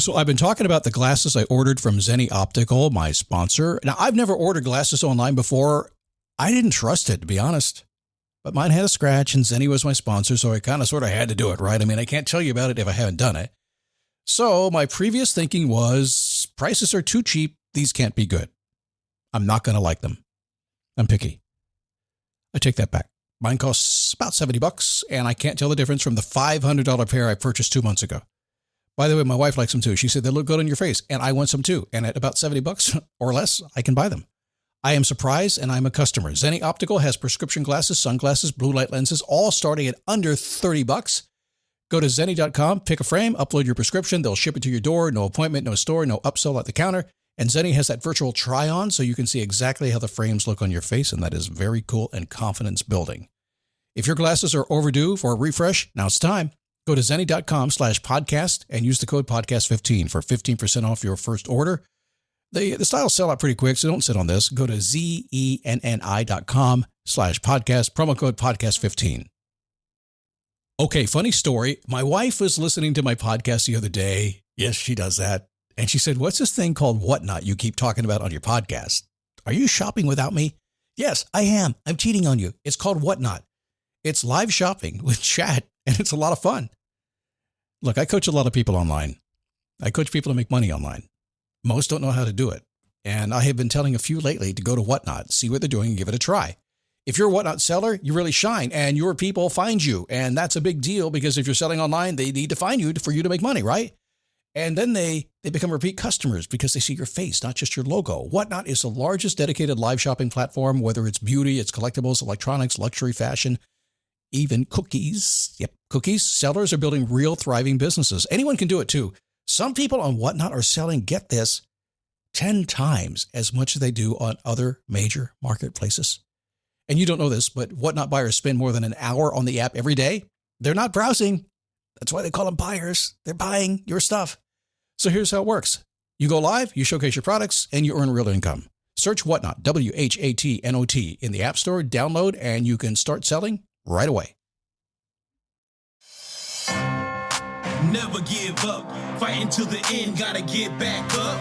So I've been talking about the glasses I ordered from Zenni Optical, my sponsor. Now, I've never ordered glasses online before. I didn't trust it, to be honest. But mine had a scratch, and Zenni was my sponsor, so I kind of sort of had to do it, right? I mean, I can't tell you about it if I haven't done it. So my previous thinking was, prices are too cheap. These can't be good. I'm not going to like them. I'm picky. I take that back. Mine costs about $70, and I can't tell the difference from the $500 pair I purchased 2 months ago. By the way, my wife likes them too. She said they look good on your face, and I want some too. And at about $70 or less, I can buy them. I am surprised, and I'm a customer. Zenni Optical has prescription glasses, sunglasses, blue light lenses, all starting at under $30. Go to Zenni.com, pick a frame, upload your prescription. They'll ship it to your door. No appointment, no store, no upsell at the counter. And Zenni has that virtual try-on, so you can see exactly how the frames look on your face, and that is very cool and confidence building. If your glasses are overdue for a refresh, now it's time. Go to Zenni.com/podcast and use the code podcast15 for 15% off your first order. The styles sell out pretty quick, so don't sit on this. Go to Zenni.com/podcast, promo code podcast15. Okay, funny story. My wife was listening to my podcast the other day. Yes, she does that. And she said, what's this thing called Whatnot you keep talking about on your podcast? Are you shopping without me? Yes, I am. I'm cheating on you. It's called Whatnot. It's live shopping with chat, and it's a lot of fun. Look, I coach a lot of people online. I coach people to make money online. Most don't know how to do it. And I have been telling a few lately to go to Whatnot, see what they're doing, and give it a try. If you're a Whatnot seller, you really shine, and your people find you. And that's a big deal because if you're selling online, they need to find you for you to make money, right? And then they become repeat customers because they see your face, not just your logo. Whatnot is the largest dedicated live shopping platform, whether it's beauty, it's collectibles, electronics, luxury, fashion, even cookies. Yep, cookies. Sellers are building real thriving businesses. Anyone can do it too. Some people on Whatnot are selling, get this, 10 times as much as they do on other major marketplaces. And you don't know this, but Whatnot buyers spend more than an hour on the app every day. They're not browsing. That's why they call them buyers. They're buying your stuff. So here's how it works. You go live, you showcase your products, and you earn real income. Search Whatnot, WHATNOT, in the App Store, download, and you can start selling right away. Never give up. Fighting till the end, gotta get back up.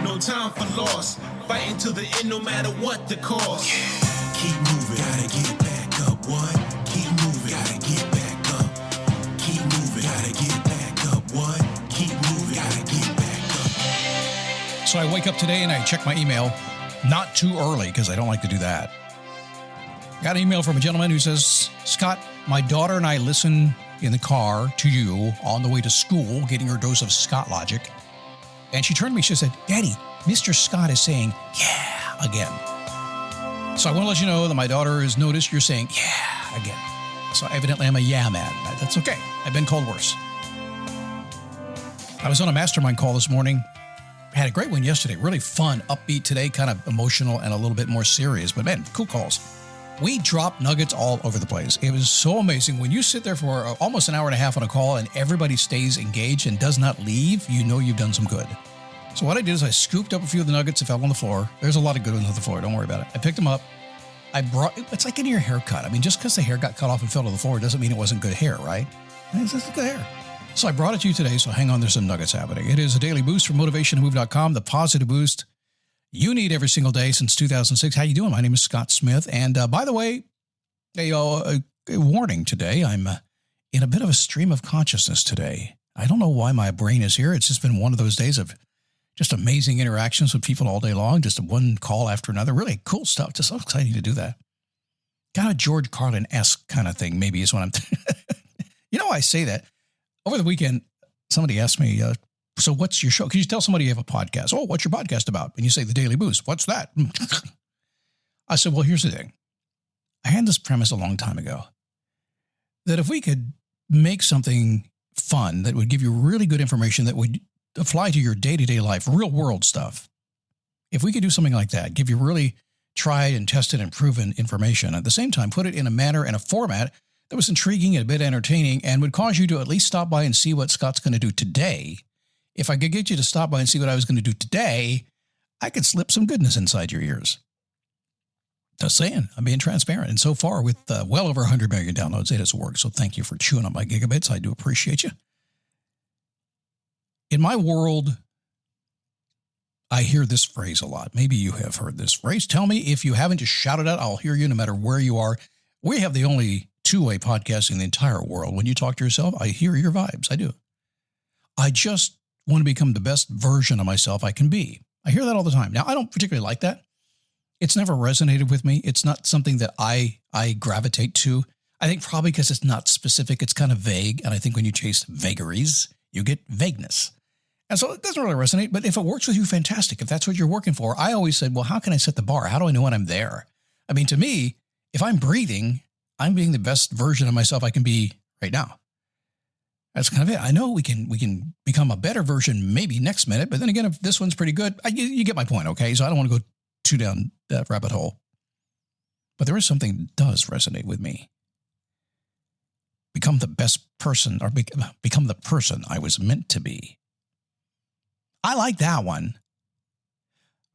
No time for loss. Fighting till the end, no matter what the cost. Keep moving, gotta get back up. What? Keep moving, gotta get back up. Keep moving, gotta get back up. What? Keep moving, gotta get back up. So I wake up today and I check my email, not too early because I don't like to do that. Got an email from a gentleman who says, Scott, my daughter and I listen in the car to you on the way to school, getting her dose of Scott logic. And she turned to me, she said, Daddy, Mr. Scott is saying, yeah, again. So I want to let you know that my daughter has noticed you're saying, yeah, again. So evidently I'm a yeah man. That's okay. I've been called worse. I was on a mastermind call this morning. Had a great one yesterday. Really fun, upbeat today, kind of emotional and a little bit more serious. But man, cool calls. We dropped nuggets all over the place. It was so amazing. When you sit there for almost an hour and a half on a call and everybody stays engaged and does not leave, you know you've done some good. So what I did is I scooped up a few of the nuggets that fell on the floor. There's a lot of good ones on the floor. Don't worry about it. I picked them up. It's like getting your hair cut. I mean, just because the hair got cut off and fell to the floor doesn't mean it wasn't good hair, right? It's just good hair. So I brought it to you today, so hang on, there's some nuggets happening. It is a daily boost from motivationtomove.com, the positive boost you need every single day since 2006. How you doing? My name is Scott Smith. And by the way, a warning today. I'm in a bit of a stream of consciousness today. I don't know why my brain is here. It's just been one of those days of just amazing interactions with people all day long, just one call after another. Really cool stuff. Just so exciting to do that. Kind of George Carlin-esque kind of thing, maybe is what I'm You know, I say that. Over the weekend, somebody asked me, so what's your show? Can you tell somebody you have a podcast? Oh, what's your podcast about? And you say The Daily Boost. What's that? I said, well, here's the thing. I had this premise a long time ago that if we could make something fun that would give you really good information that would apply to your day-to-day life, real world stuff, if we could do something like that, give you really tried and tested and proven information, at the same time, put it in a manner and a format that was intriguing and a bit entertaining and would cause you to at least stop by and see what Scott's going to do today. If I could get you to stop by and see what I was going to do today, I could slip some goodness inside your ears. Just saying, I'm being transparent. And so far, with well over 100 million downloads, it has worked. So thank you for chewing on my gigabits. I do appreciate you. In my world, I hear this phrase a lot. Maybe you have heard this phrase. Tell me if you haven't, just shout it out. I'll hear you no matter where you are. We have the only two-way podcast in the entire world. When you talk to yourself, I hear your vibes. I do. I just want to become the best version of myself I can be. I hear that all the time. Now, I don't particularly like that. It's never resonated with me. It's not something that I gravitate to. I think probably because it's not specific. It's kind of vague. And I think when you chase vagaries, you get vagueness. And so it doesn't really resonate, but if it works with you, fantastic. If that's what you're working for, I always said, well, how can I set the bar? How do I know when I'm there? I mean, to me, if I'm breathing, I'm being the best version of myself I can be right now. That's kind of it. I know we can become a better version maybe next minute, but then again, if this one's pretty good, you get my point, okay? So I don't want to go too down that rabbit hole. But there is something that does resonate with me. Become the best person, or become the person I was meant to be. I like that one.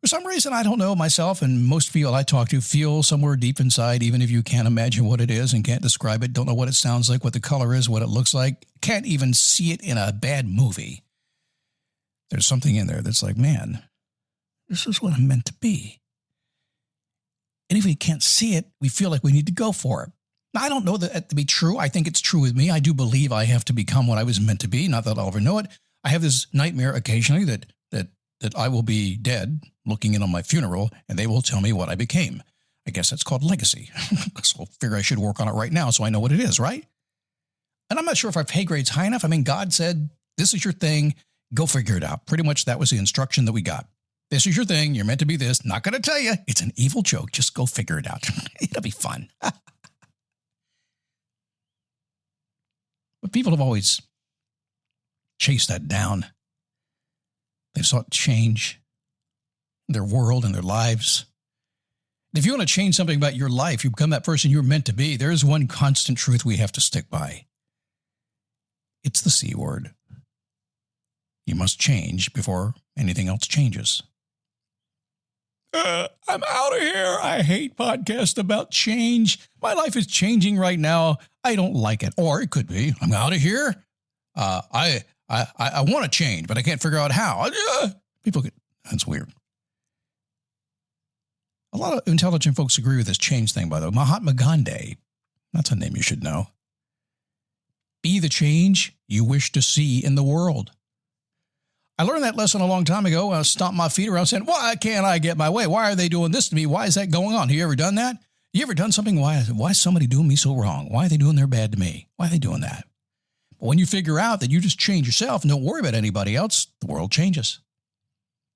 For some reason, I don't know, myself and most people I talk to feel somewhere deep inside, even if you can't imagine what it is and can't describe it, don't know what it sounds like, what the color is, what it looks like, can't even see it in a bad movie. There's something in there that's like, man, this is what I'm meant to be. And if we can't see it, we feel like we need to go for it. Now, I don't know that to be true. I think it's true with me. I do believe I have to become what I was meant to be. Not that I'll ever know it. I have this nightmare occasionally that I will be dead, looking in on my funeral, and they will tell me what I became. I guess that's called legacy. So I figure I should work on it right now so I know what it is, right? And I'm not sure if our pay grade's high enough. I mean, God said, this is your thing. Go figure it out. Pretty much that was the instruction that we got. This is your thing. You're meant to be this. Not going to tell you. It's an evil joke. Just go figure it out. It'll be fun. But people have always chased that down. They've sought change in their world and their lives. If you want to change something about your life, you become that person you're meant to be, there is one constant truth we have to stick by. It's the C word. You must change before anything else changes. I'm out of here. I hate podcasts about change. My life is changing right now. I don't like it. Or it could be, I'm out of here. I want to change, but I can't figure out how. People get, that's weird. A lot of intelligent folks agree with this change thing, by the way. Mahatma Gandhi, that's a name you should know. Be the change you wish to see in the world. I learned that lesson a long time ago. I stomped my feet around saying, why can't I get my way? Why are they doing this to me? Why is that going on? Have you ever done that? You ever done something? Why is somebody doing me so wrong? Why are they doing their bad to me? Why are they doing that? But when you figure out that you just change yourself and don't worry about anybody else, the world changes.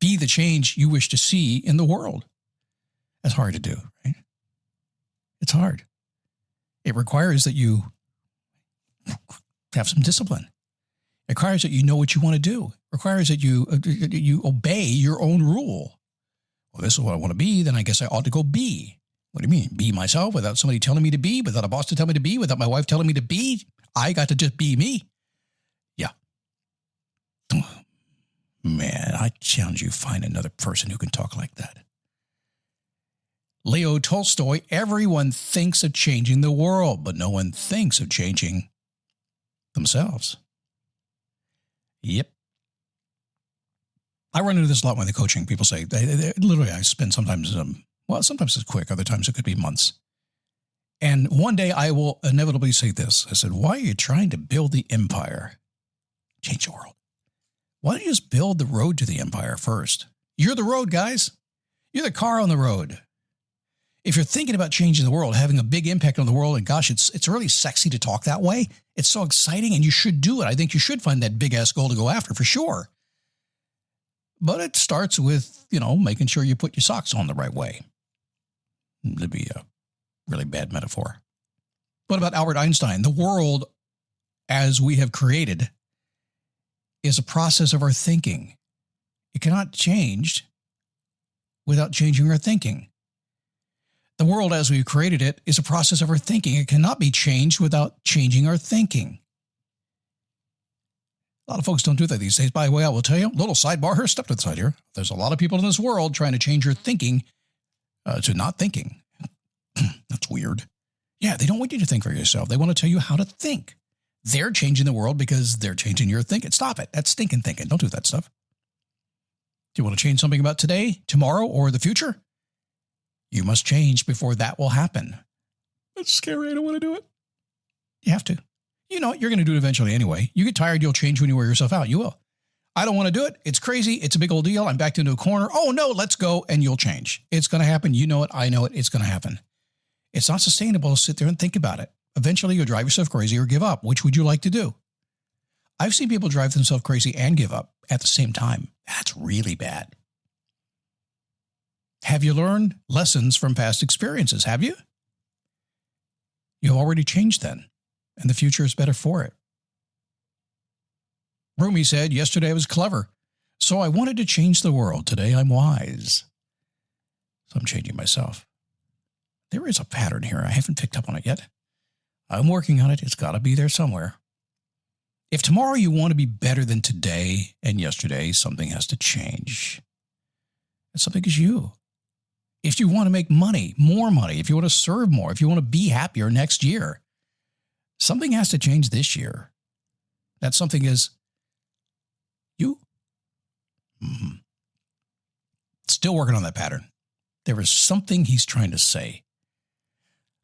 Be the change you wish to see in the world. That's hard to do, right? It's hard. It requires that you have some discipline. It requires that you know what you want to do. It requires that you obey your own rule. Well, this is what I want to be, then I guess I ought to go be. What do you mean? Be myself without somebody telling me to be, without a boss to tell me to be, without my wife telling me to be? I got to just be me. Yeah. Man, I challenge you, find another person who can talk like that. Leo Tolstoy, everyone thinks of changing the world, but no one thinks of changing themselves. Yep. I run into this a lot when the coaching. People say, literally, I spend sometimes it's quick. Other times it could be months. And one day I will inevitably say this. I said, why are you trying to build the empire? Change the world. Why don't you just build the road to the empire first? You're the road, guys. You're the car on the road. If you're thinking about changing the world, having a big impact on the world, and gosh, it's really sexy to talk that way. It's so exciting, and you should do it. I think you should find that big-ass goal to go after, for sure. But it starts with, making sure you put your socks on the right way. That'd be a really bad metaphor. What about Albert Einstein? The world, as we have created, is a process of our thinking. It cannot change without changing our thinking. The world as we've created it is a process of our thinking. It cannot be changed without changing our thinking. A lot of folks don't do that these days. By the way, I will tell you, little sidebar here, step to the side here. There's a lot of people in this world trying to change your thinking to not thinking. That's weird. Yeah, they don't want you to think for yourself. They want to tell you how to think. They're changing the world because they're changing your thinking. Stop it. That's stinking thinking. Don't do that stuff. Do you want to change something about today, tomorrow, or the future? You must change before that will happen. That's scary. I don't want to do it. You have to. You know, you're going to do it eventually anyway. You get tired, you'll change when you wear yourself out. You will. I don't want to do it. It's crazy. It's a big old deal. I'm backed into a corner. Oh, no, let's go. And you'll change. It's going to happen. You know it. I know it. It's going to happen. It's not sustainable to sit there and think about it. Eventually, you'll drive yourself crazy or give up. Which would you like to do? I've seen people drive themselves crazy and give up at the same time. That's really bad. Have you learned lessons from past experiences? Have you? You've already changed then, and the future is better for it. Rumi said, yesterday I was clever, so I wanted to change the world. Today I'm wise. So I'm changing myself. There is a pattern here. I haven't picked up on it yet. I'm working on it. It's got to be there somewhere. If tomorrow you want to be better than today and yesterday, something has to change. And something is you. If you want to make money, more money, if you want to serve more, if you want to be happier next year, something has to change this year. That something is you. Still working on that pattern. There is something he's trying to say.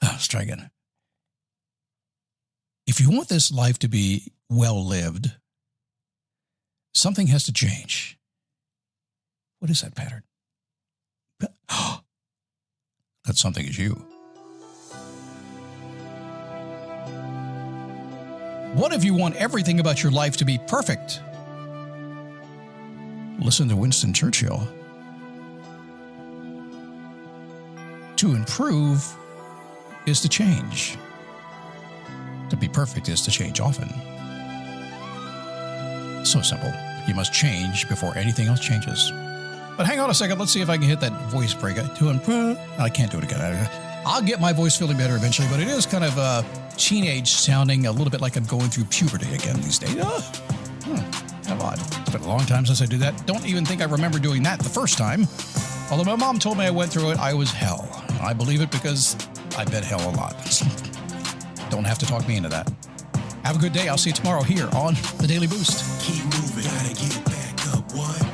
Let's try again. If you want this life to be well lived, something has to change. What is that pattern? That something is you. What if you want everything about your life to be perfect? Listen to Winston Churchill. To improve is to change. To be perfect is to change often. So simple. You must change before anything else changes. But hang on a second. Let's see if I can hit that voice break. To improve. I can't do it again. I'll get my voice feeling better eventually, but it is kind of teenage sounding, a little bit like I'm going through puberty again these days. How odd. It's been a long time since I did that. Don't even think I remember doing that the first time. Although my mom told me I went through it, I was hell. I believe it because I've been hell a lot. Don't have to talk me into that. Have a good day. I'll see you tomorrow here on The Daily Boost. Keep moving. Gotta get back up. What?